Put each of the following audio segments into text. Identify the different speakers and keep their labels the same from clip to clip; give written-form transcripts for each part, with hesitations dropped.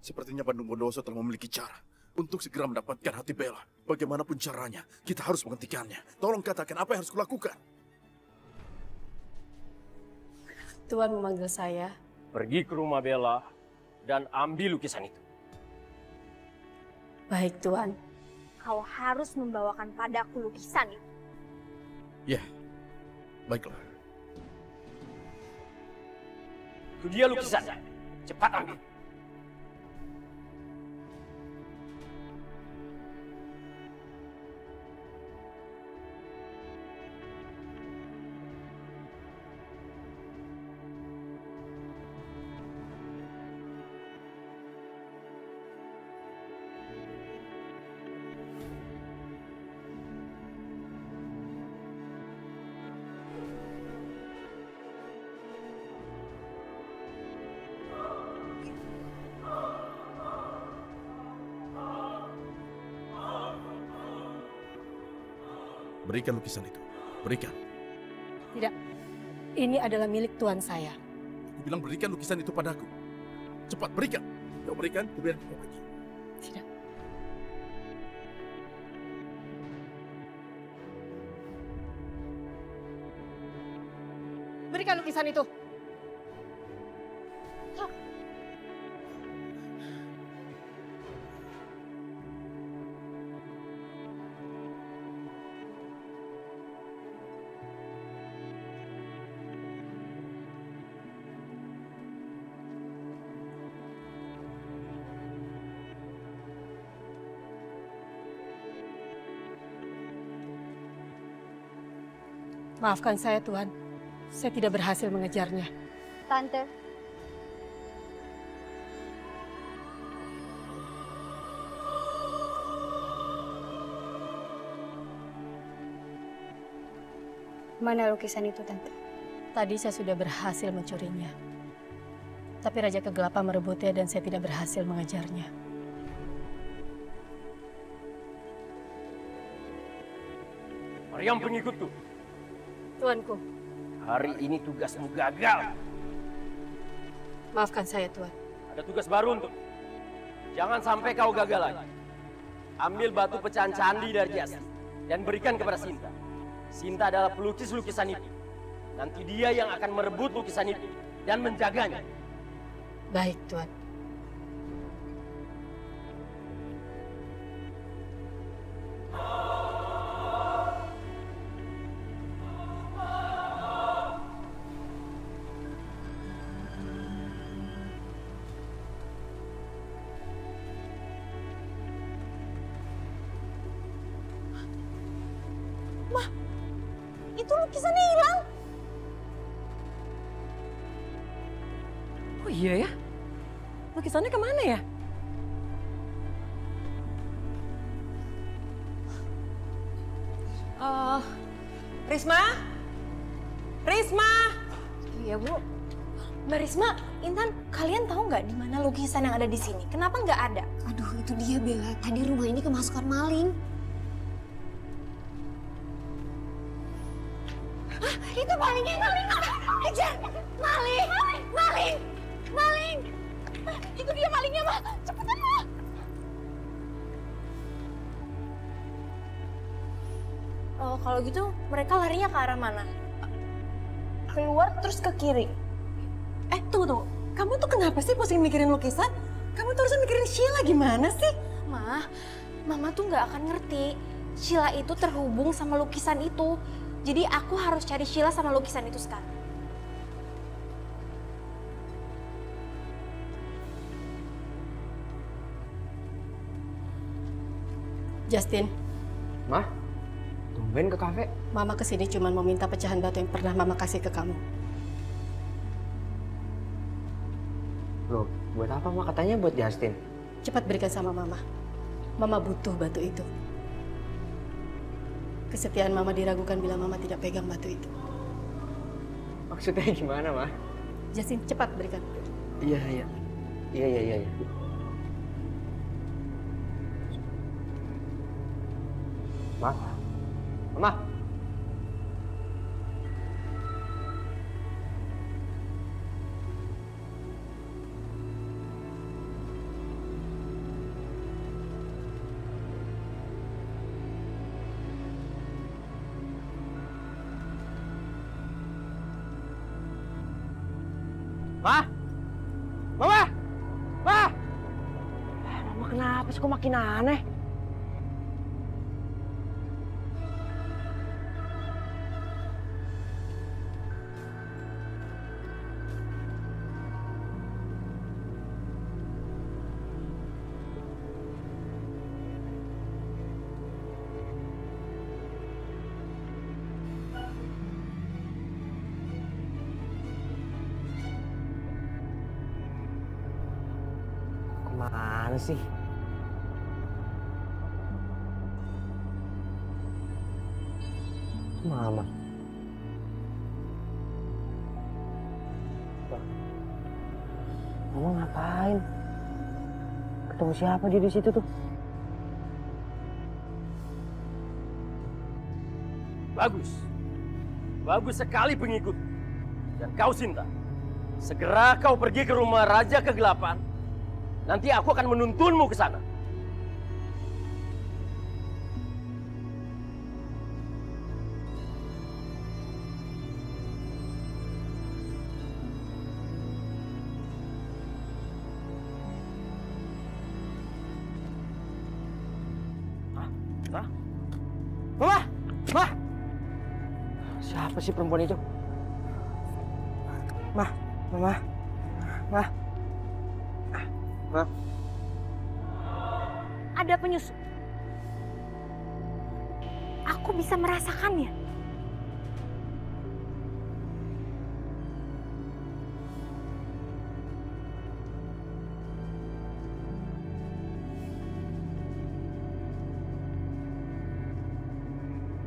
Speaker 1: Sepertinya Bandung Bondowoso telah memiliki cara untuk segera mendapatkan hati Bella. Bagaimanapun caranya, kita harus menghentikannya. Tolong katakan apa yang harus kulakukan.
Speaker 2: Tuan memanggil saya.
Speaker 3: Pergi ke rumah Bella dan ambil lukisan itu.
Speaker 2: Baik, Tuan.
Speaker 4: Kau harus membawakan padaku lukisan itu.
Speaker 1: Ya, baiklah.
Speaker 3: Itu dia lukisan. Cepat ambil.
Speaker 1: Berikan lukisan itu. Berikan.
Speaker 2: Tidak. Ini adalah milik Tuan saya.
Speaker 1: Aku bilang berikan lukisan itu padaku. Cepat berikan. Kau berikan, kemudian kau pergi.
Speaker 2: Tidak. Berikan lukisan itu. Maafkan saya, Tuan. Saya tidak berhasil mengejarnya.
Speaker 4: Tante, mana lukisan itu, Tante?
Speaker 2: Tadi saya sudah berhasil mencurinya. Tapi Raja Kegelapan merebutnya dan saya tidak berhasil mengejarnya.
Speaker 3: Maryam pengikutku.
Speaker 2: Tuanku,
Speaker 3: Hari ini tugasmu gagal.
Speaker 2: maafkan saya, Tuan.
Speaker 3: Ada tugas baru untuk. Jangan sampai kau gagal lagi. Ambil batu pecahan candi dari Jasi dan berikan kepada Sinta. Sinta adalah pelukis lukisan itu. Nanti dia yang akan merebut lukisan itu dan menjaganya.
Speaker 2: Baik, Tuan.
Speaker 4: Itu lukisannya hilang.
Speaker 5: Oh iya ya? Lukisannya kemana ya? Risma? Risma?
Speaker 4: Iya, Bu. Mbak Risma, Intan, kalian tahu nggak di mana lukisan yang ada di sini? Kenapa nggak ada?
Speaker 6: Aduh, itu dia Bella. Tadi rumah ini kemasukan maling.
Speaker 4: Itu malingnya, maling! Kejar! Maling! Maling! Maling! Itu dia malingnya, Ma! Cepetan, Ma! Oh, kalau gitu mereka larinya ke arah mana? Keluar terus ke kiri.
Speaker 5: Tunggu. Kamu tuh kenapa sih pusing mikirin lukisan? Kamu tuh harusnya mikirin Sheila gimana sih?
Speaker 4: Ma, Mama tuh nggak akan ngerti. Sheila itu terhubung sama lukisan itu. Jadi aku harus cari Sheila sama lukisan itu sekarang.
Speaker 2: Justin,
Speaker 7: Mah, tumben ke kafe.
Speaker 2: Mama kesini cuma mau minta pecahan batu yang pernah Mama kasih ke kamu.
Speaker 7: Loh, buat apa Mah? Katanya buat Justin.
Speaker 2: Cepat berikan sama Mama. Mama butuh batu itu. Kesetiaan Mama diragukan bila Mama tidak pegang batu itu.
Speaker 7: Maksudnya gimana, Mah?
Speaker 2: Justin, cepat berikan.
Speaker 7: Iya. Mah? Mama?
Speaker 3: Ma? Mama? Ma?
Speaker 7: Mama kenapa sih kok makin aneh? Kemana sih? Mama. Mama ngapain? Ketemu siapa dia di situ tuh?
Speaker 3: Bagus. Bagus sekali pengikut. Dan kau Sinta, segera kau pergi ke rumah Raja Kegelapan. Nanti aku akan menuntunmu ke sana. Mama? Ma?
Speaker 7: Siapa sih perempuan itu? Mama. Ma.
Speaker 4: Ada penyusup. Aku bisa merasakannya.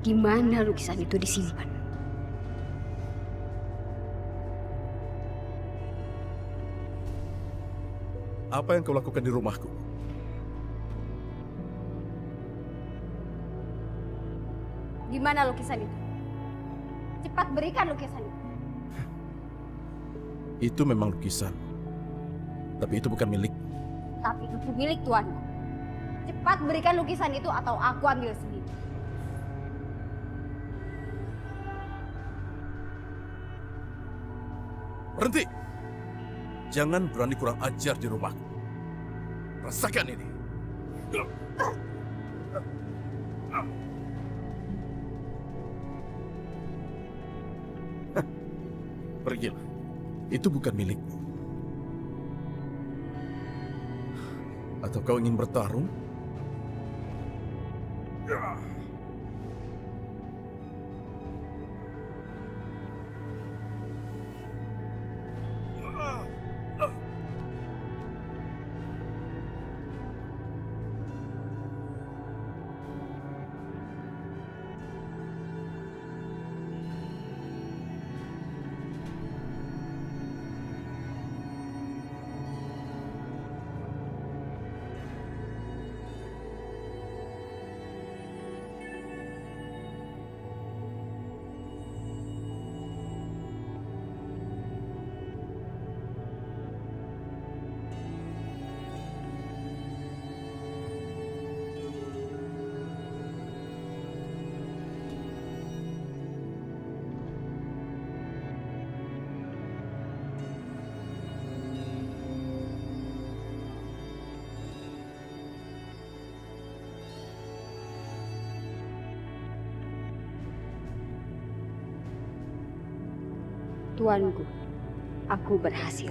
Speaker 6: Di mana lukisan itu disimpan?
Speaker 1: Apa yang kau lakukan di rumahku?
Speaker 6: Di mana lukisan itu? Cepat berikan lukisan itu.
Speaker 1: Itu memang lukisan. Tapi itu bukan milik.
Speaker 6: Tapi itu milik tuanku. Cepat berikan lukisan itu atau aku ambil sendiri.
Speaker 1: Berhenti! Jangan berani kurang ajar di rumahku. Rasakan ini. Pergilah. Itu bukan milikmu. Atau kau ingin bertarung?
Speaker 6: Tuanku, aku berhasil.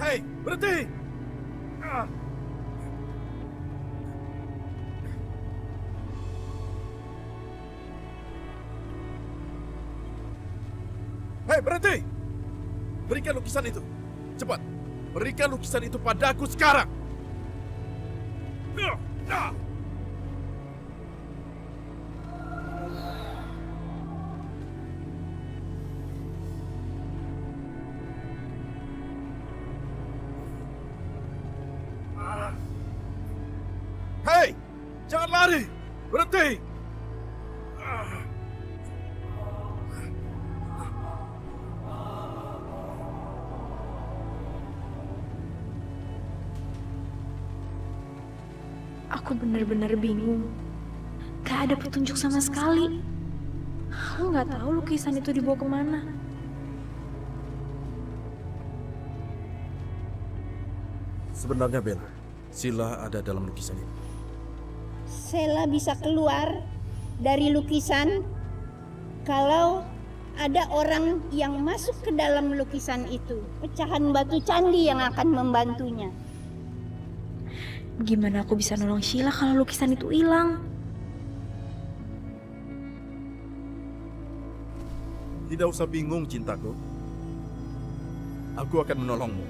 Speaker 1: Hei, berhenti! Hei, berhenti! Berikan lukisan itu. Cepat, berikan lukisan itu padaku sekarang. Berhenti! Berhenti!
Speaker 8: Aku benar-benar bingung. Gak ada petunjuk sama sekali. Aku nggak tahu lukisan itu dibawa kemana.
Speaker 1: Sebenarnya Bella, Sila ada dalam lukisan ini.
Speaker 4: Sela bisa keluar dari lukisan kalau ada orang yang masuk ke dalam lukisan itu. Pecahan batu candi yang akan membantunya.
Speaker 8: Gimana aku bisa nolong Sheila kalau lukisan itu hilang?
Speaker 1: Tidak usah bingung, cintaku. Aku akan menolongmu.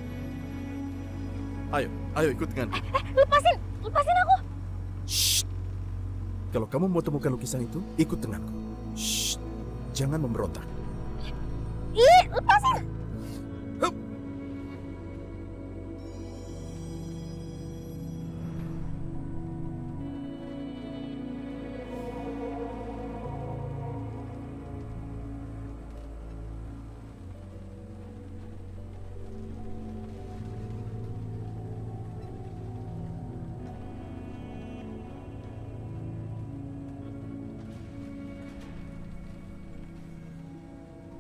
Speaker 1: Ayo, ayo ikut denganku.
Speaker 4: Lepasin aku.
Speaker 1: Shh. Kalau kamu mau temukan lukisan itu, ikut denganku. Shh. Jangan memberontak.
Speaker 4: Ih, lepasin.
Speaker 1: Hup.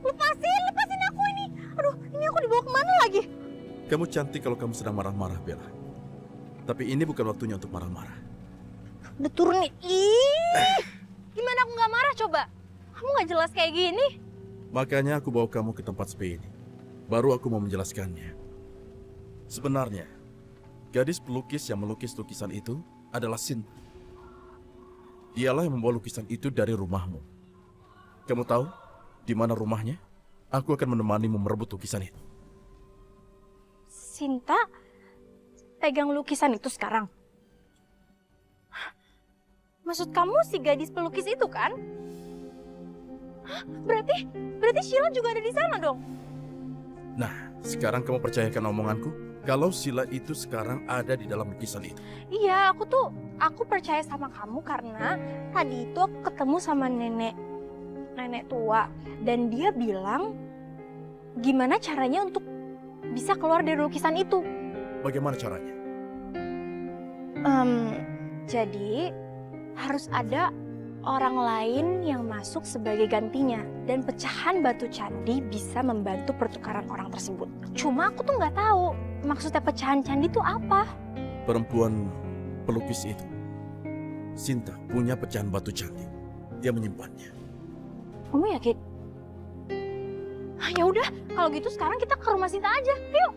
Speaker 4: Lepasin aku ini. Aduh, ini aku dibawa kemana lagi?
Speaker 1: Kamu cantik kalau kamu sedang marah-marah, Bella. Tapi ini bukan waktunya untuk marah-marah.
Speaker 4: Udah turun nih. Ih, gimana aku nggak marah coba? Kamu nggak jelas kayak gini.
Speaker 1: Makanya aku bawa kamu ke tempat sepi ini. Baru aku mau menjelaskannya. Sebenarnya, gadis pelukis yang melukis lukisan itu adalah Sinta. Dialah yang membawa lukisan itu dari rumahmu. Kamu tahu di mana rumahnya? Aku akan menemanimu merebut lukisan itu.
Speaker 8: Sinta pegang lukisan itu sekarang. Maksud kamu si gadis pelukis itu kan? Berarti Sheila juga ada di sana dong.
Speaker 1: Nah, sekarang kamu percayakan omonganku? Kalau Sila itu sekarang ada di dalam lukisan itu.
Speaker 8: Iya, aku percaya sama kamu karena tadi itu aku ketemu sama nenek tua dan dia bilang gimana caranya untuk bisa keluar dari lukisan itu.
Speaker 1: Bagaimana caranya?
Speaker 8: Jadi harus ada orang lain yang masuk sebagai gantinya dan pecahan batu candi bisa membantu pertukaran orang tersebut. Cuma aku tuh nggak tahu maksudnya pecahan candi itu apa.
Speaker 1: Perempuan pelukis itu, Sinta, punya pecahan batu candi. Dia menyimpannya.
Speaker 8: Kamu yakin? Ya udah, kalau gitu sekarang kita ke rumah Sinta aja. Yuk.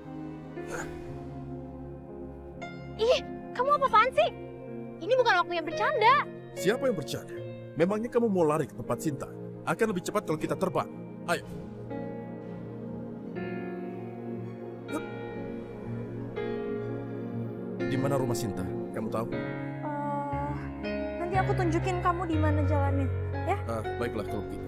Speaker 8: Ih, kamu apa-apaan sih? Ini bukan waktunya bercanda.
Speaker 1: Siapa yang bercanda? Memangnya kamu mau lari ke tempat Sinta? Akan lebih cepat kalau kita terbang. Ayo. Hup. Di mana rumah Sinta? Kamu tahu?
Speaker 8: Nanti aku tunjukin kamu di mana jalannya, ya?
Speaker 1: Baiklah kalau begitu.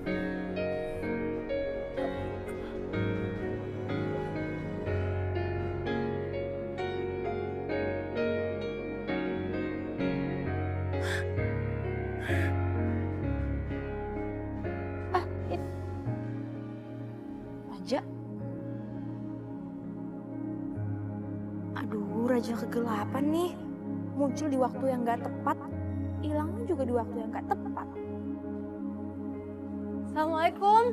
Speaker 8: Raja. Aduh, Raja kegelapan nih. Muncul di waktu yang gak tepat. Hilangnya juga di waktu yang gak tepat. Assalamualaikum.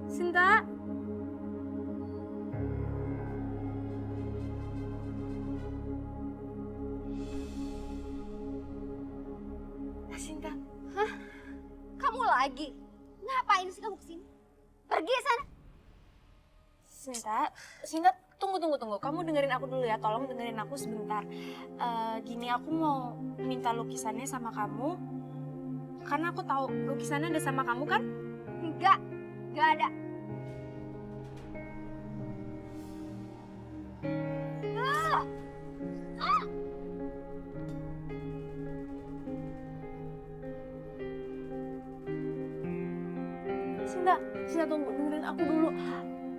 Speaker 8: Sinta. Sinta.
Speaker 6: Hah? Kamu lagi? Ngapain sih kamu kesini? Pergi sana.
Speaker 8: Sinta, tunggu. Kamu dengerin aku dulu ya, tolong dengerin aku sebentar. Gini, aku mau minta lukisannya sama kamu. Karena aku tahu lukisannya ada sama kamu kan?
Speaker 6: Enggak ada.
Speaker 8: Sinta, tunggu, dengerin aku dulu.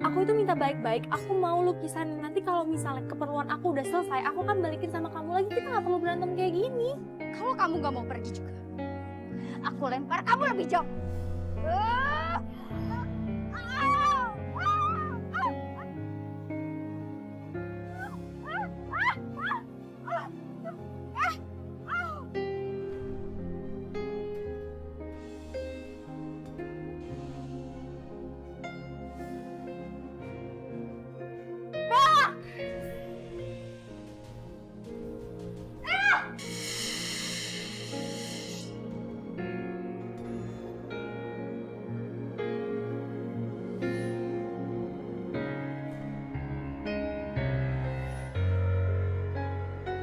Speaker 8: Aku itu minta baik-baik, aku mau lukisan. Nanti kalau misalnya keperluan aku udah selesai, aku kan balikin sama kamu lagi. Kita nggak perlu berantem kayak gini.
Speaker 6: Kalau kamu gak mau pergi juga, aku lempar kamu lebih jauh. Ah! Ah!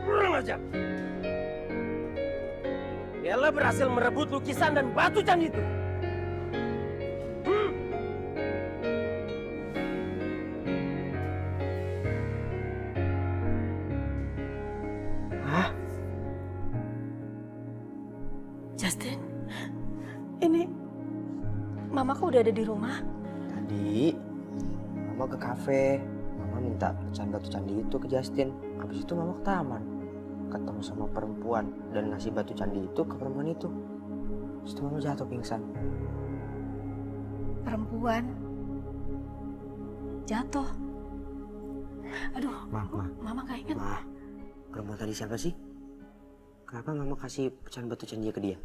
Speaker 3: Kurang ajar. Bella berhasil merebut lukisan dan batu candi itu.
Speaker 7: Hah?
Speaker 2: Justin, ini Mama kok udah ada di rumah?
Speaker 7: Tadi Mama ke kafe. Mama minta pecahan batu candi itu ke Justin. Habis itu Mama ke taman. Ketemu sama perempuan dan ngasih batu candi itu ke perempuan itu. Terus itu Mama jatuh pingsan.
Speaker 2: Perempuan jatuh. Aduh,
Speaker 7: Ma,
Speaker 2: Mama gak ingat.
Speaker 7: Ma, perempuan tadi siapa sih? Kenapa Mama kasih pecahan batu candi ke dia?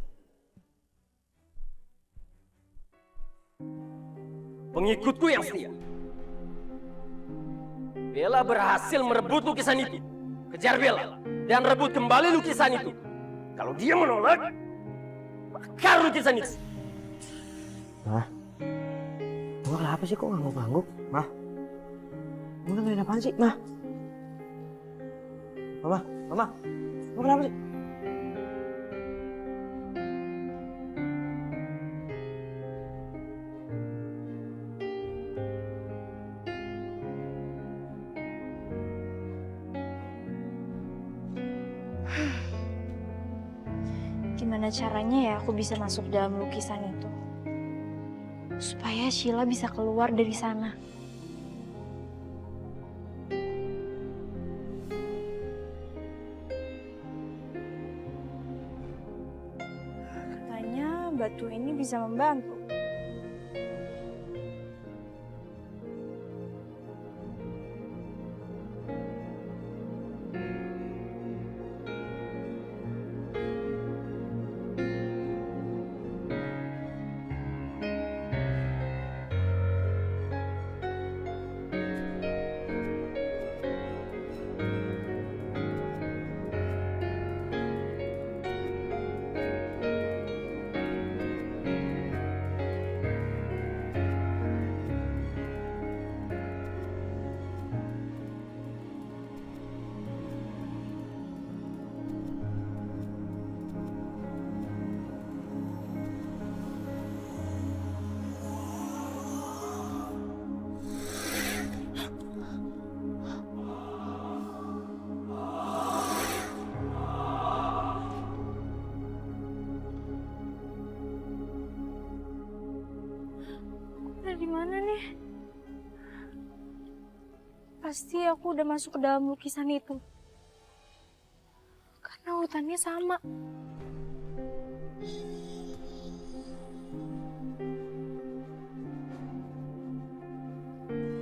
Speaker 3: Pengikutku yang setia. Bella berhasil merebut lukisan itu. Kejar Bella dan rebut kembali lukisan itu. Kalau dia menolak, bakar lukisan itu.
Speaker 7: Mama kenapa sih kok ngangguk-ngangguk? Mama dengerin apaan sih? Mama kenapa sih?
Speaker 8: Gimana caranya ya aku bisa masuk dalam lukisan itu? Supaya Sheila bisa keluar dari sana. Katanya batu ini bisa membantu. Di mana nih? Pasti aku udah masuk ke dalam lukisan itu. Karena hutannya sama.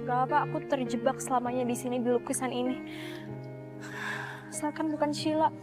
Speaker 8: Gak apa, aku terjebak selamanya di sini di lukisan ini. Asalkan bukan Sheila.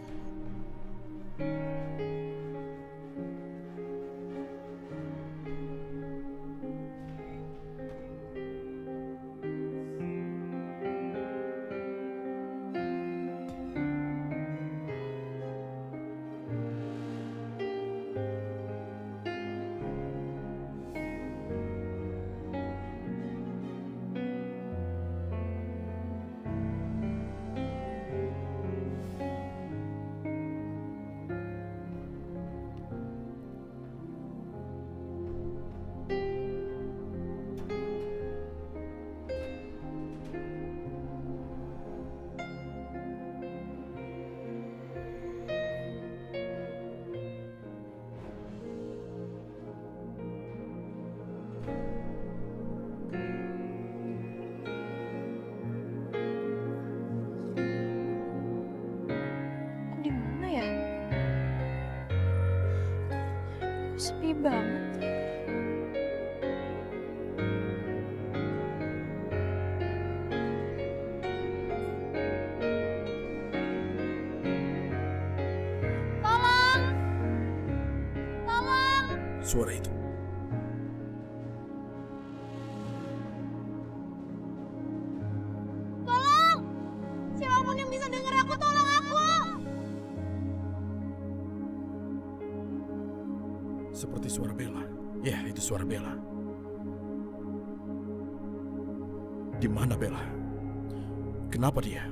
Speaker 8: Sepi banget.
Speaker 6: Tolong! Tolong!
Speaker 1: Suara itu.
Speaker 6: Tolong! Siapapun yang bisa dengar aku, tolong aku!
Speaker 1: Seperti suara Bella. Ya, itu suara Bella. Di mana Bella? Kenapa dia?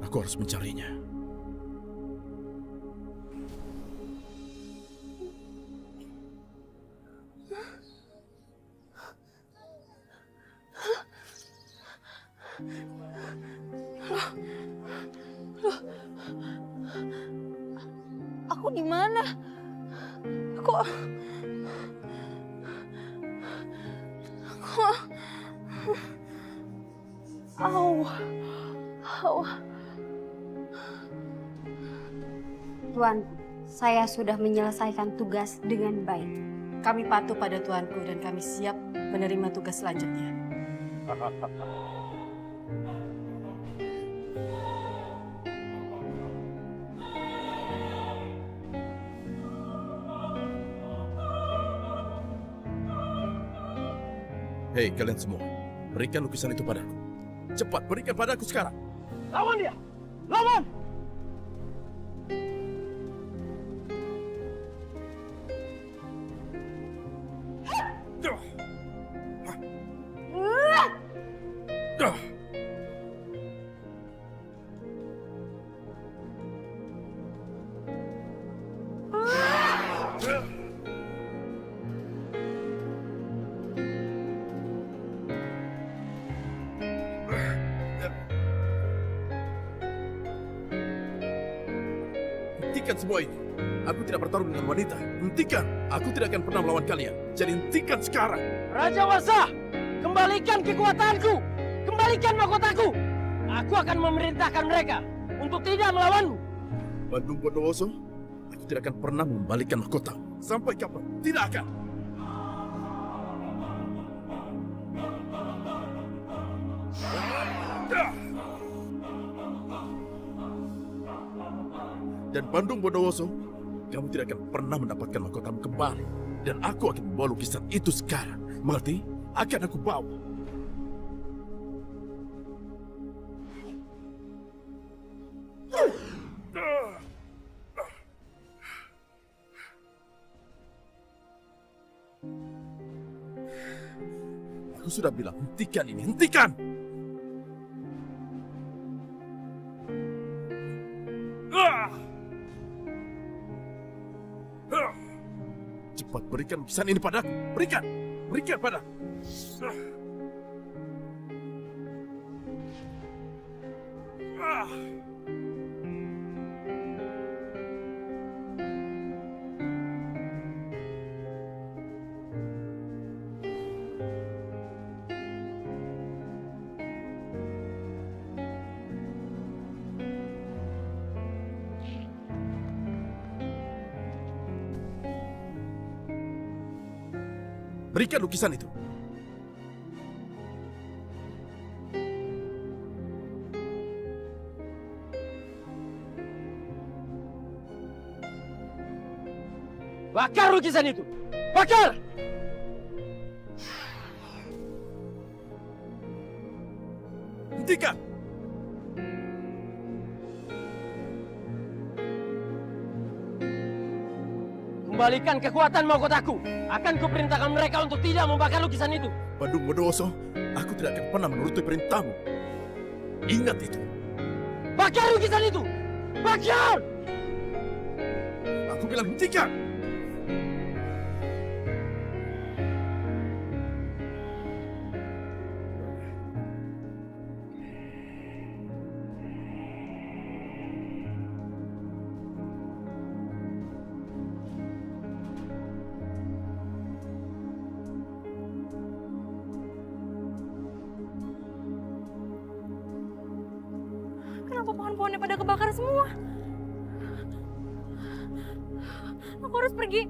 Speaker 1: Aku harus mencarinya.
Speaker 8: Aku di mana? Kok Au. Au.
Speaker 6: Tuan, saya sudah menyelesaikan tugas dengan baik.
Speaker 2: Kami patuh pada Tuanku dan kami siap menerima tugas selanjutnya.
Speaker 1: Hei, kalian semua. Berikan lukisan itu padaku. Cepat, berikan padaku sekarang.
Speaker 3: Lawan dia! Lawan!
Speaker 1: Hentikan semua ini. Aku tidak bertarung dengan wanita. Hentikan. Aku tidak akan pernah melawan kalian. Jadi hentikan sekarang.
Speaker 3: Raja Wasa, kembalikan kekuatanku! Kembalikan mahkotaku! Aku akan memerintahkan mereka untuk tidak melawanmu.
Speaker 1: Bandung Bondowoso, aku tidak akan pernah mengembalikan mahkota. Sampai kapan? Tidak akan. Dan Bandung Bondowoso, kamu tidak akan pernah mendapatkan mahkotamu kembali. Dan aku akan membawa lukisan itu sekarang. Mengerti? Akan aku bawa. Aku sudah bilang, hentikan ini, hentikan! Cepat berikan lukisan ini padaku. Berikan! Berikan padaku. Berikan lukisan itu.
Speaker 3: Bakar lukisan itu! Bakar!
Speaker 1: Hentikan!
Speaker 3: Kembalikan kekuatan mahkotaku. Akan kuperintahkan mereka untuk tidak membakar lukisan itu.
Speaker 1: Bandung Bondowoso, aku tidak akan pernah menuruti perintahmu. Ingat itu.
Speaker 3: Bakar lukisan itu! Bakar!
Speaker 1: Aku bilang hentikan!
Speaker 8: Kenapa pohon-pohonnya pada kebakar semua? Aku harus pergi.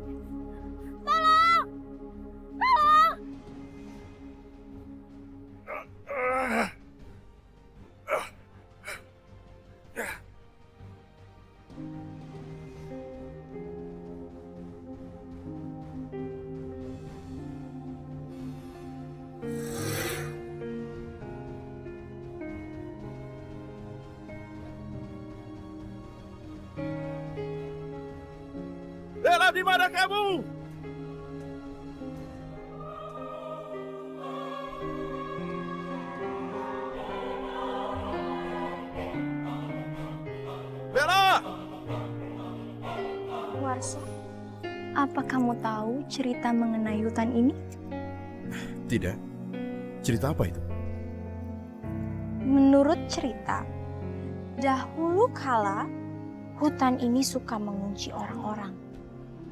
Speaker 1: Bella, di mana kamu? Bella!
Speaker 8: Warsa, apa kamu tahu cerita mengenai hutan ini?
Speaker 1: Tidak. Cerita apa itu?
Speaker 8: Menurut cerita, dahulu kala hutan ini suka mengunci orang-orang.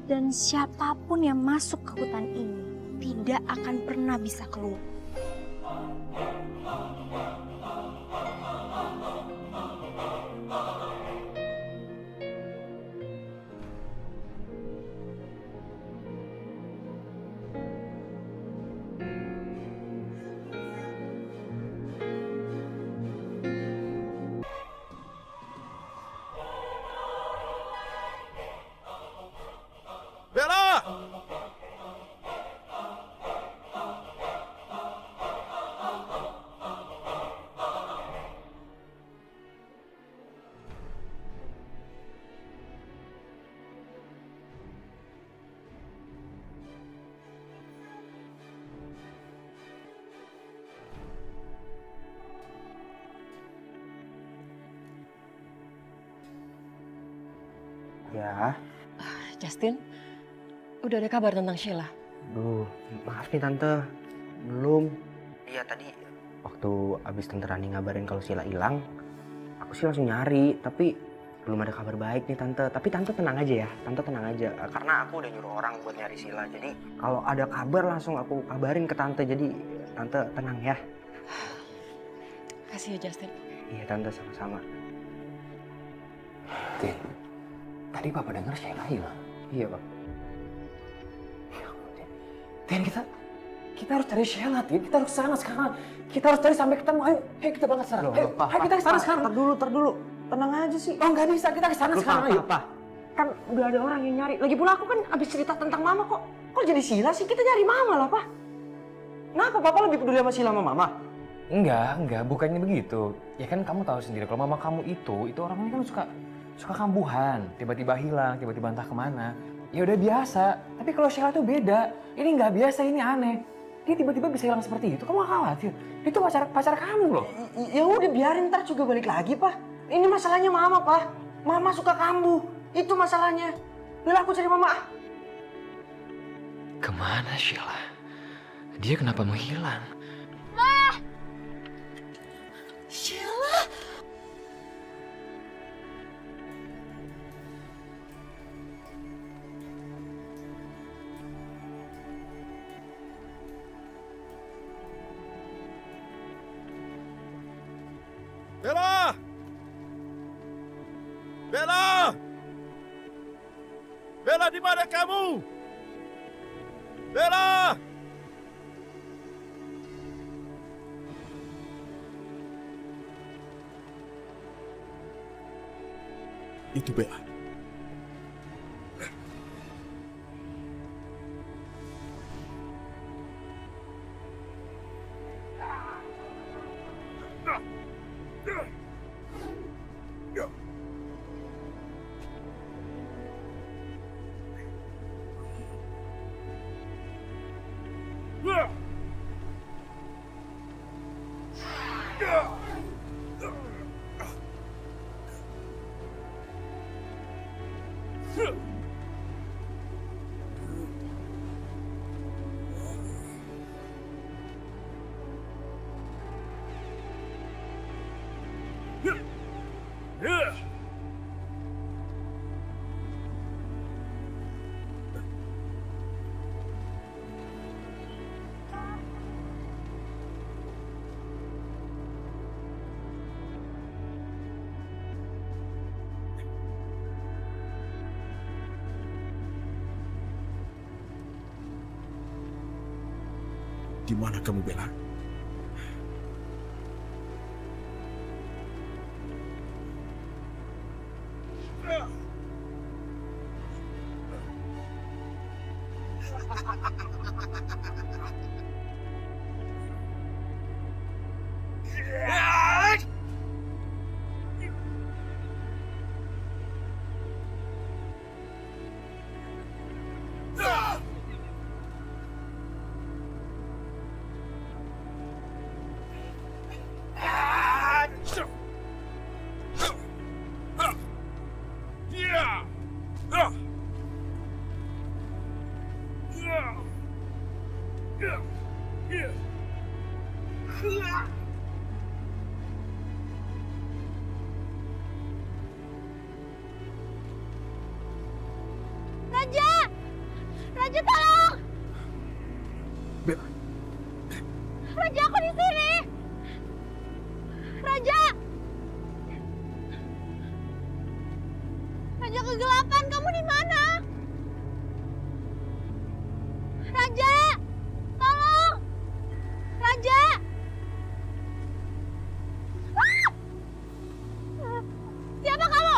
Speaker 8: Dan siapapun yang masuk ke hutan ini tidak akan pernah bisa keluar.
Speaker 1: Bella!
Speaker 7: Ya,
Speaker 5: Justin, udah ada kabar tentang Sheila?
Speaker 7: duh, maaf nih tante, belum. Iya tadi waktu abis tante Rani ngabarin kalau Sheila hilang, aku sih langsung nyari, tapi belum ada kabar baik nih tante. Tapi tante tenang aja ya, tante tenang aja, karena aku udah nyuruh orang buat nyari Sheila. Jadi kalau ada kabar langsung aku kabarin ke tante. Jadi tante tenang ya.
Speaker 5: Kasih ya Justin.
Speaker 7: Iya tante, sama-sama.
Speaker 9: Tin, tadi Papa dengar Sheila hilang.
Speaker 7: Iya pak.
Speaker 9: Tin, kita harus cari Sheila, Tin. Kita harus sana sekarang. Kita harus cari sampai ketemu. Ayo kita berangkat sekarang. Ayo, ayo kita ke sana sekarang.
Speaker 7: Tar dulu. Tenang aja sih.
Speaker 9: Oh nggak bisa, kita ke sana sekarang. Ayo.
Speaker 7: Apa? Kan udah ada orang yang nyari. Lagi pula aku kan abis cerita tentang mama kok. Kok jadi Sheila sih? Kita nyari mama lah, Pak. Kenapa Papa lebih peduli sama Sheila sama mama?
Speaker 9: Enggak, bukannya begitu. Ya kan kamu tahu sendiri kalau mama kamu itu orangnya kan suka kambuhan, tiba-tiba hilang, tiba-tiba entah kemana. Ya udah biasa. Tapi kalau Sheila tuh beda. Ini nggak biasa, ini aneh. Dia tiba-tiba bisa hilang seperti itu. Kamu gak khawatir? Itu pacar kamu loh.
Speaker 7: Ya udah biarin, ntar juga balik lagi, Pak. Ini masalahnya mama, Pak. Mama suka kambuh. Itu masalahnya. Udah aku cari mama.
Speaker 9: Kemana Sheila? Dia kenapa menghilang?
Speaker 5: Sheila!
Speaker 1: Bella! Bella! Bella, di mana kamu? Bella! Itu Bella. Di mana kamu, Bella?
Speaker 6: Raja! Raja tolong!
Speaker 1: Bella,
Speaker 6: Raja aku di sini! Raja! Raja kegelapan, kamu di mana? Raja! Tolong! Raja! Ah! Siapa kamu?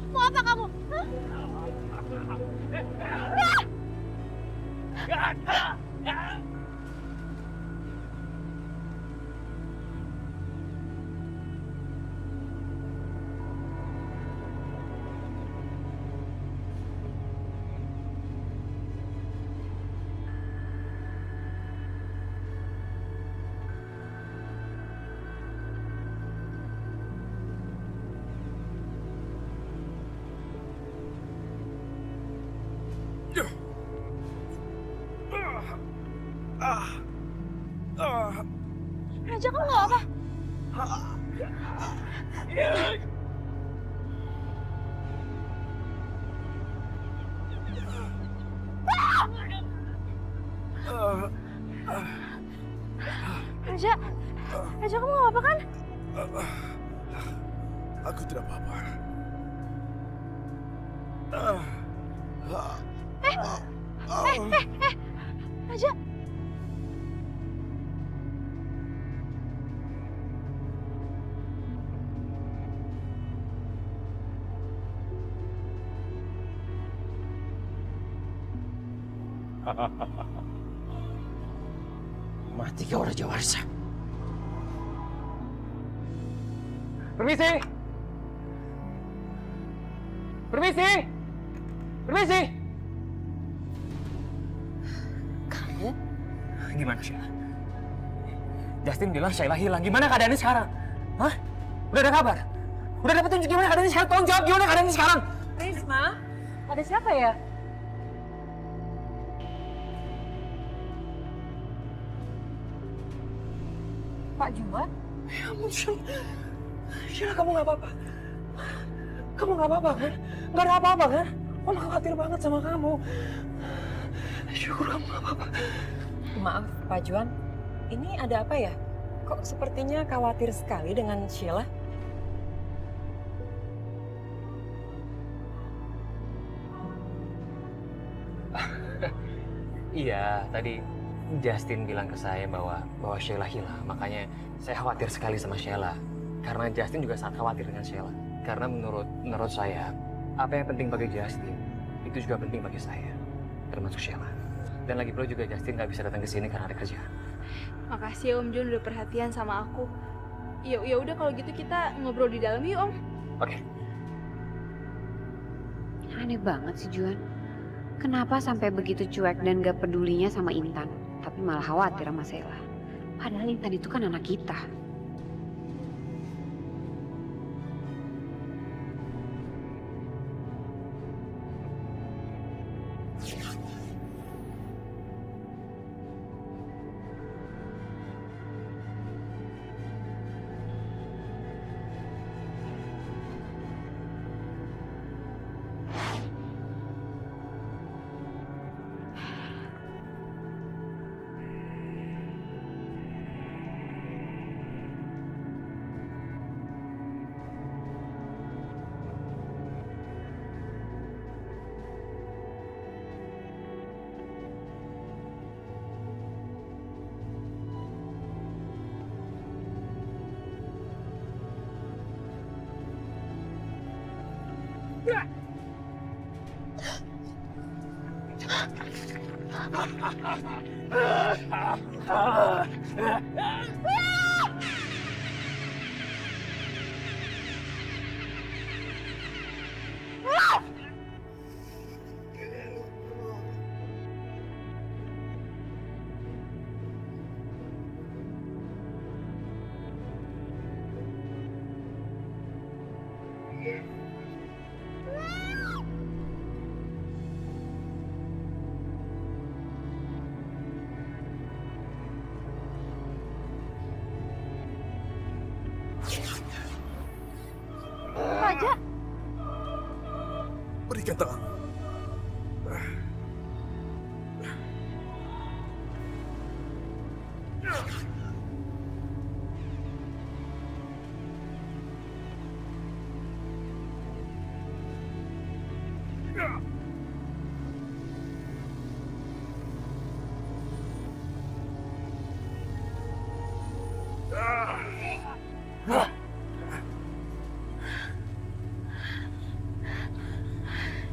Speaker 6: Mau apa kamu? Hah? Raja kamu nggak apa? Raja, Raja kamu nggak apa kan?
Speaker 1: aku tidak apa-apa.
Speaker 6: Raja.
Speaker 3: Mati kau Raja Warsa.
Speaker 9: Permisi! Permisi! Permisi!
Speaker 3: Kamu?
Speaker 9: Gimana Sheila? Justin bilang Sheila hilang. Gimana keadaannya sekarang? Hah? Udah ada kabar? Udah ada petunjuk gimana keadaannya sekarang? Tolong jawab gimana keadaannya sekarang?
Speaker 5: Risma, ada siapa ya? Pak Jumat?
Speaker 9: Ya ampun Sheila. Sheila kamu gak apa-apa? Kamu gak apa-apa kan? Gak ada apa-apa kan? Mama khawatir banget sama kamu. Syukur kamu gak apa-apa.
Speaker 5: Maaf, Pak Juan. Ini ada apa ya? Kok sepertinya khawatir sekali dengan Sheila?
Speaker 9: Iya, tadi Justin bilang ke saya bahwa Sheila hilang. Makanya saya khawatir sekali sama Sheila. Karena Justin juga sangat khawatir dengan Sheila. Karena menurut saya, apa yang penting bagi Justin, itu juga penting bagi saya. Termasuk Sheila. Dan lagi pula juga Justin nggak bisa datang ke sini karena ada kerjaan.
Speaker 10: Makasih ya Om Jun udah perhatian sama aku. Ya udah kalau gitu kita ngobrol di dalam yuk Om.
Speaker 9: Oke.
Speaker 11: Aneh banget sih Juan. Kenapa sampai begitu cuek dan gak pedulinya sama Intan, tapi malah khawatir sama Sheila. Padahal Intan itu kan anak kita.
Speaker 6: Raja.
Speaker 1: Berikan tangan.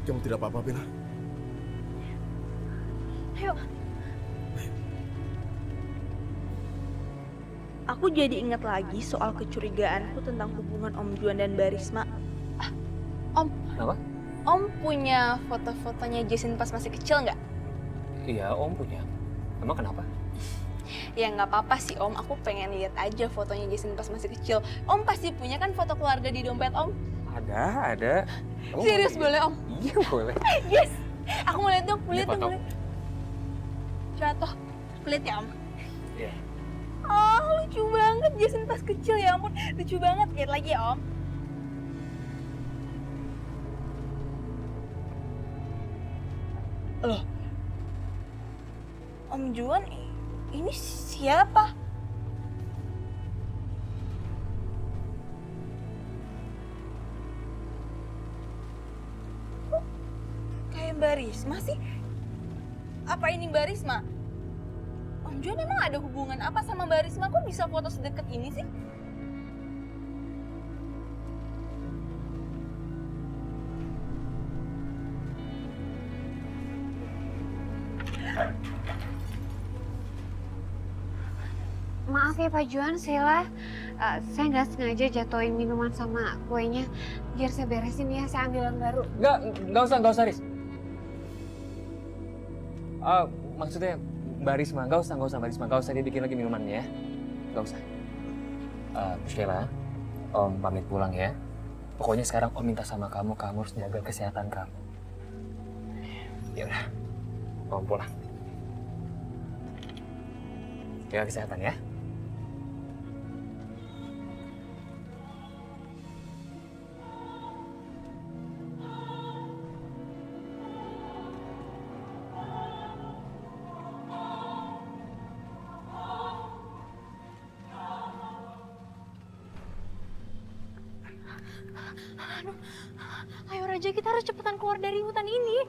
Speaker 1: Kamu tidak apa-apa, Bella?
Speaker 10: Ayo. Aku jadi ingat lagi soal kecurigaanku tentang hubungan Om Juan dan Mbak Risma. Om.
Speaker 9: Kenapa?
Speaker 10: Om punya foto-fotonya Jason pas masih kecil nggak?
Speaker 9: Iya, Om punya. Emang kenapa?
Speaker 10: Ya nggak apa-apa sih Om, aku pengen lihat aja fotonya Jason pas masih kecil. Om pasti punya kan foto keluarga di dompet Om?
Speaker 9: Ada. Kamu
Speaker 10: Serius
Speaker 9: boleh
Speaker 10: boleh Om?
Speaker 9: Iya boleh.
Speaker 10: Yes! Aku mau lihat dong,
Speaker 9: Ini
Speaker 10: lihat dong.
Speaker 9: foto.
Speaker 10: Jatuh, lihat ya Om.
Speaker 9: Iya.
Speaker 10: Oh, lucu banget Jason pas kecil, ya ampun. Lucu banget, lihat lagi ya Om. Loh, Om Juan, ini siapa? Kok kayak Mbak Risma sih? Apa ini Mbak Risma? Om Juan emang ada hubungan apa sama Mbak Risma? Kok bisa foto sedekat ini sih?
Speaker 11: Maaf ya Pak Juan, Sheila. Saya nggak sengaja jatuhin minuman sama kuenya. Biar saya beresin ya, saya ambil yang baru.
Speaker 9: Nggak usah, Riz. Maksudnya Mbak Risma, nggak usah Mbak Risma, dia bikin lagi minumannya ya. Nggak usah. Sheila, Om pamit pulang ya. Pokoknya sekarang Om minta sama kamu harus jaga kesehatan kamu. Ya udah, Om pulang. Jaga kesehatan ya.
Speaker 8: Aduh, ayo Raja, kita harus cepetan keluar dari hutan ini.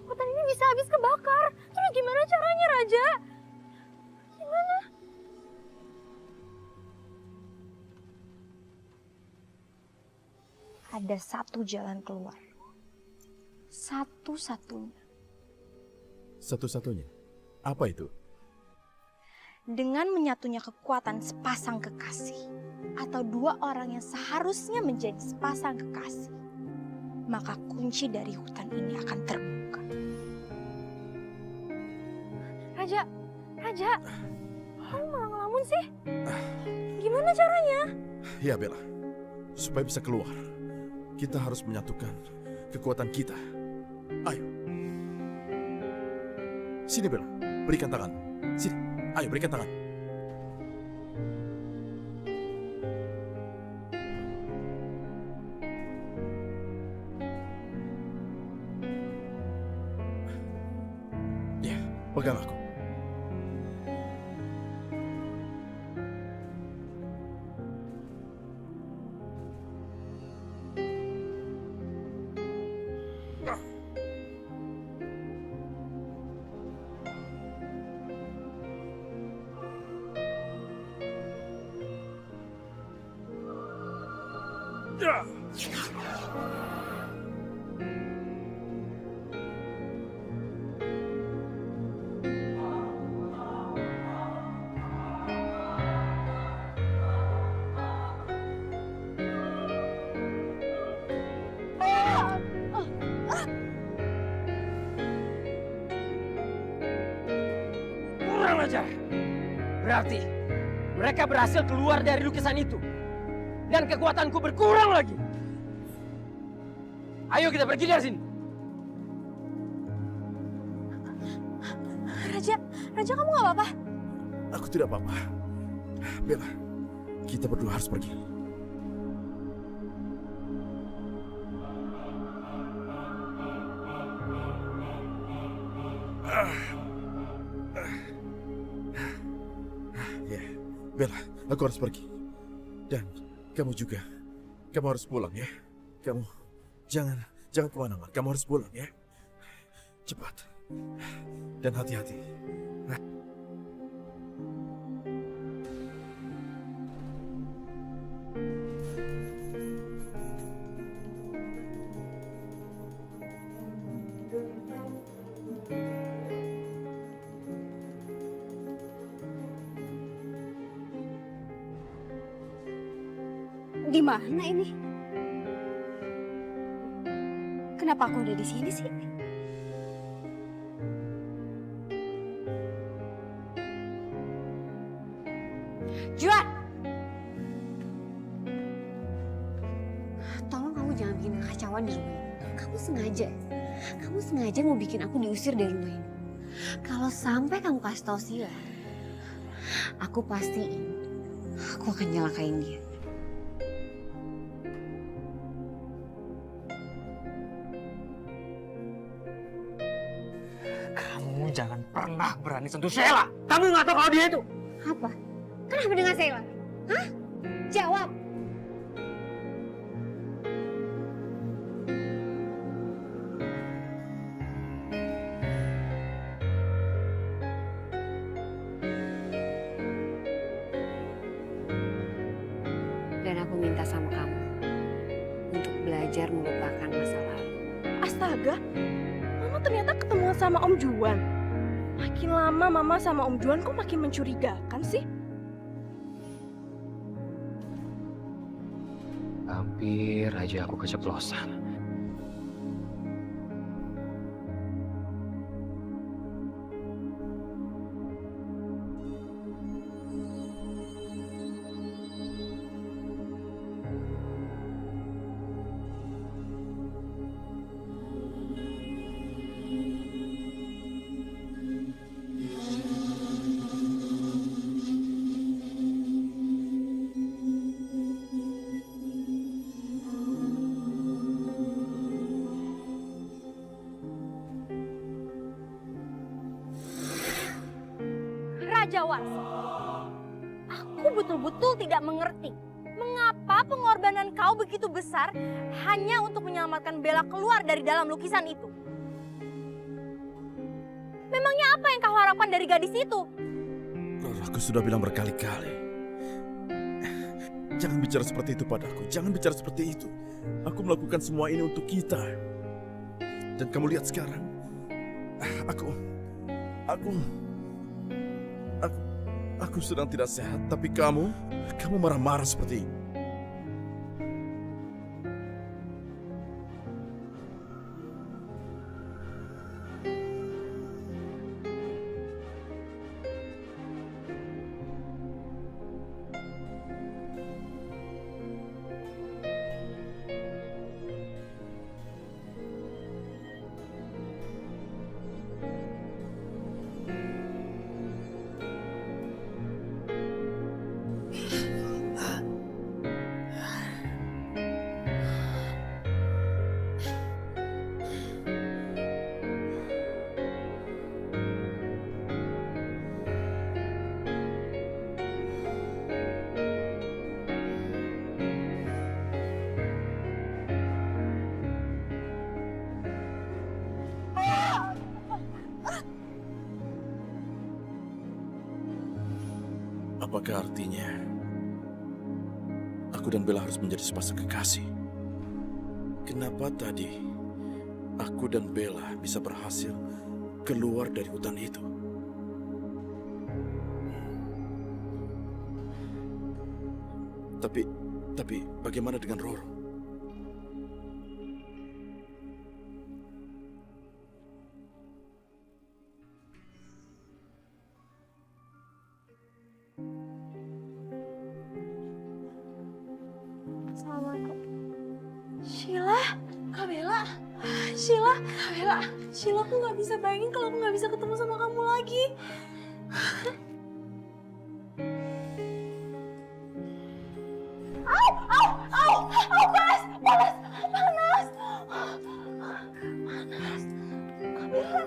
Speaker 8: Hutan ini bisa habis kebakar. Terus gimana caranya, Raja? Gimana? Ada satu jalan keluar. Satu-satunya.
Speaker 1: Satu-satunya? Apa itu?
Speaker 8: Dengan menyatunya kekuatan sepasang kekasih atau dua orang yang seharusnya menjadi sepasang kekasih, maka kunci dari hutan ini akan terbuka. Raja, kamu malah ngelamun sih? Gimana caranya?
Speaker 1: Ya Bella, supaya bisa keluar, kita harus menyatukan kekuatan kita. Ayo. Sini Bella, berikan tangan. Sini, ayo berikan tangan. Ya, pegang aku.
Speaker 3: Kurang ajar. Berarti mereka berhasil keluar dari lukisan itu. Dan kekuatanku berkurang lagi. Ayo kita pergi dari sini.
Speaker 8: Raja kamu gak apa-apa?
Speaker 1: Aku tidak apa-apa. Bella, kita berdua harus pergi. Ya, Bella, aku harus pergi. Dan kamu juga. Kamu harus pulang ya. Kamu jangan kemana-mana. Kamu harus pulang ya. Cepat. Dan hati-hati.
Speaker 6: Di mana ini? Kenapa aku udah di sini sih?
Speaker 11: Juan! Tolong kamu jangan bikin kekacauan di rumah ini. Kamu sengaja mau bikin aku diusir dari rumah ini. Kalau sampai kamu kasih tahu Sila, aku pastiin aku akan nyalakain dia.
Speaker 9: Kamu jangan pernah berani sentuh Sheila. Kamu nggak tahu kalau dia itu.
Speaker 11: Apa? Kenapa dengan Sheila? Hah? Jawab. Dan aku minta sama kamu untuk belajar melupakan masa lalu.
Speaker 8: Astaga, Mama ternyata ketemu sama Om Juan. Makin lama Mama sama Om Juan kok makin mencurigakan sih?
Speaker 9: Hampir aja aku keceplosan.
Speaker 8: Raja Warsa, aku betul-betul tidak mengerti mengapa pengorbanan kau begitu besar hanya untuk menyelamatkan Bella keluar dari dalam lukisan itu. Memangnya apa yang kau harapkan dari gadis itu?
Speaker 1: Roro, aku sudah bilang berkali-kali. Jangan bicara seperti itu padaku. Jangan bicara seperti itu. Aku melakukan semua ini untuk kita. Dan kamu lihat sekarang. Aku sedang tidak sehat, tapi kamu marah-marah seperti ini. Apakah artinya aku dan Bella harus menjadi sepasang kekasih? Kenapa tadi aku dan Bella bisa berhasil keluar dari hutan itu? Tapi bagaimana dengan Roro?
Speaker 8: Assalamualaikum. Sheila, Kak Bella. Sheila, Kak Bella. Sheila, aku nggak bisa bayangin kalau aku nggak bisa ketemu sama kamu lagi. Panas, panas, panas. Kak Bella.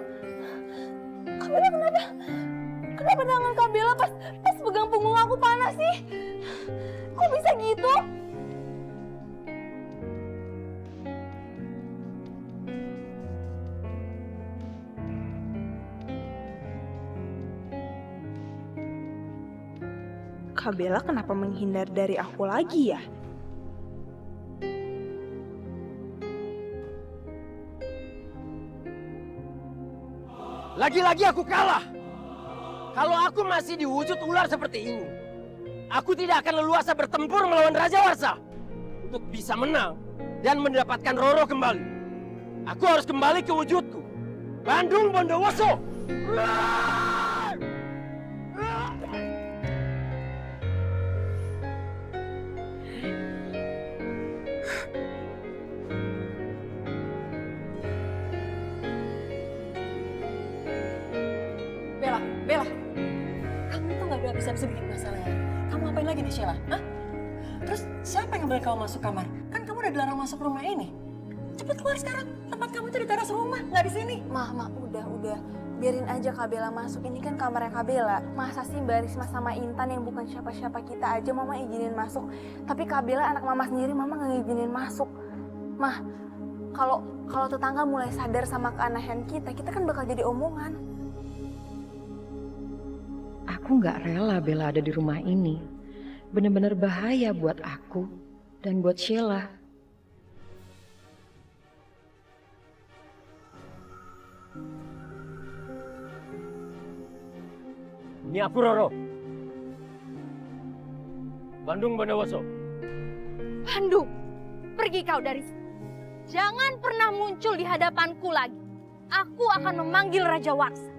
Speaker 10: Kak Bella kenapa menghindar dari aku lagi ya?
Speaker 3: Lagi-lagi aku kalah. Kalau aku masih diwujud ular seperti ini, aku tidak akan leluasa bertempur melawan Raja Warsa. Untuk bisa menang dan mendapatkan Roro kembali, aku harus kembali ke wujudku. Bandung Bondowoso!
Speaker 5: Bella, Bella, kamu tuh nggak bisa bikin masalah ya? Kamu ngapain lagi nih, Sheila? Hah? Terus siapa yang boleh kamu masuk kamar? Kan kamu udah dilarang masuk rumah ini. Cepet keluar sekarang. Tempat kamu tuh di teras rumah, nggak di sini.
Speaker 10: Mah, udah. Biarin aja Kak Bella masuk. Ini kan kamarnya Kak Bella. Masa sih Mbak Risma sama Intan yang bukan siapa-siapa kita aja Mama izinin masuk. Tapi Kak Bella anak Mama sendiri, Mama nggak izinin masuk. Mah, kalau tetangga mulai sadar sama keanehan kita kan bakal jadi omongan.
Speaker 5: Aku nggak rela Bella ada di rumah ini. Bener-bener bahaya buat aku dan buat Sheila.
Speaker 3: Ini aku Roro. Bandung Bondowoso.
Speaker 8: Bandung, pergi kau dari sini. Jangan pernah muncul di hadapanku lagi. Aku akan memanggil Raja Warsa.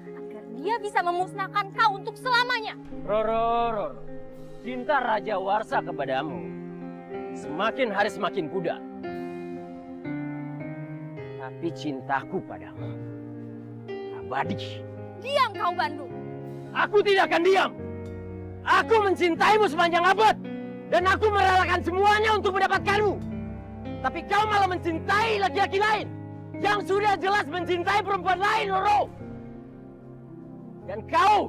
Speaker 8: Agar dia bisa memusnahkan kau untuk selamanya.
Speaker 3: Roro. Cinta Raja Warsa kepadamu semakin hari semakin pudar. Tapi cintaku padamu abadi.
Speaker 8: Diam kau Bandung.
Speaker 3: Aku tidak akan diam. Aku mencintaimu sepanjang abad. Dan aku merelakan semuanya untuk mendapatkanmu. Tapi kau malah mencintai laki-laki lain. Yang sudah jelas mencintai perempuan lain, Roro. Dan kau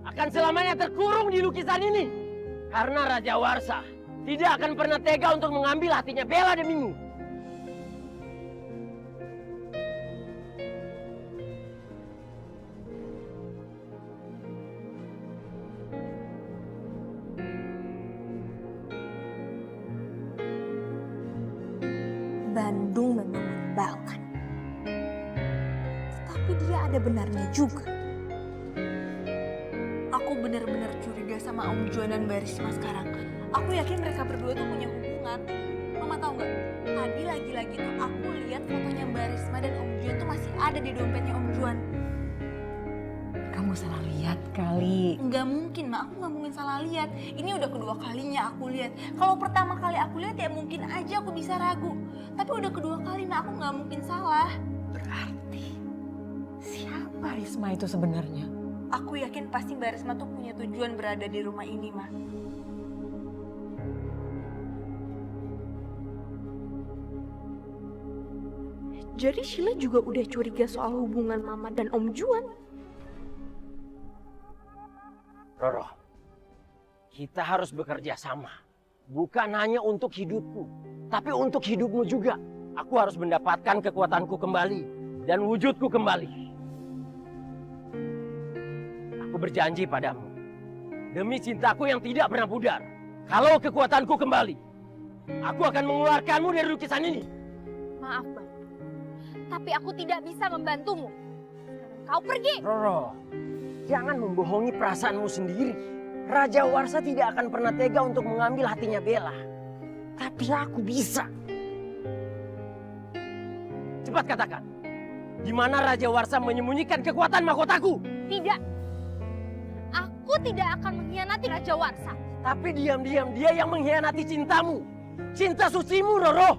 Speaker 3: akan selamanya terkurung di lukisan ini. Karena Raja Warsa tidak akan pernah tega untuk mengambil hatinya Bella demimu.
Speaker 10: Bandung memang menyebalkan. Tapi dia ada benarnya juga. Aku benar-benar curiga sama Om Juan dan Mbak Risma sekarang. Aku yakin mereka berdua tuh punya hubungan. Mama tahu nggak? Tadi lagi-lagi tuh aku lihat fotonya Mbak Risma dan Om Juan tuh masih ada di dompetnya Om Juan.
Speaker 5: Kamu salah lihat kali.
Speaker 10: Nggak mungkin, Ma. Aku nggak mungkin salah lihat. Ini udah kedua kalinya aku lihat. Kalau pertama kali aku lihat ya mungkin aja aku bisa ragu. Tapi udah kedua kali, Ma. Aku nggak mungkin salah.
Speaker 5: Berarti siapa Risma itu sebenarnya?
Speaker 10: Aku yakin pasti Mbak Risma tuh punya tujuan berada di rumah ini, Ma. Jadi Sheila juga udah curiga soal hubungan Mama dan Om Juan.
Speaker 3: Roro, kita harus bekerja sama. Bukan hanya untuk hidupku, tapi untuk hidupmu juga. Aku harus mendapatkan kekuatanku kembali dan wujudku kembali. Aku berjanji padamu, demi cintaku yang tidak pernah pudar, kalau kekuatanku kembali, aku akan mengeluarkanmu dari lukisan ini.
Speaker 8: Maaf, Bang. Tapi aku tidak bisa membantumu. Kau pergi.
Speaker 3: Roro, jangan membohongi perasaanmu sendiri. Raja Warsa tidak akan pernah tega untuk mengambil hatinya Bella. Tapi aku bisa. Cepat katakan, di mana Raja Warsa menyembunyikan kekuatan mahkotaku?
Speaker 8: Tidak. Aku tidak akan mengkhianati Raja Warsa.
Speaker 3: Tapi diam-diam dia yang mengkhianati cintamu. Cinta sucimu, Roro.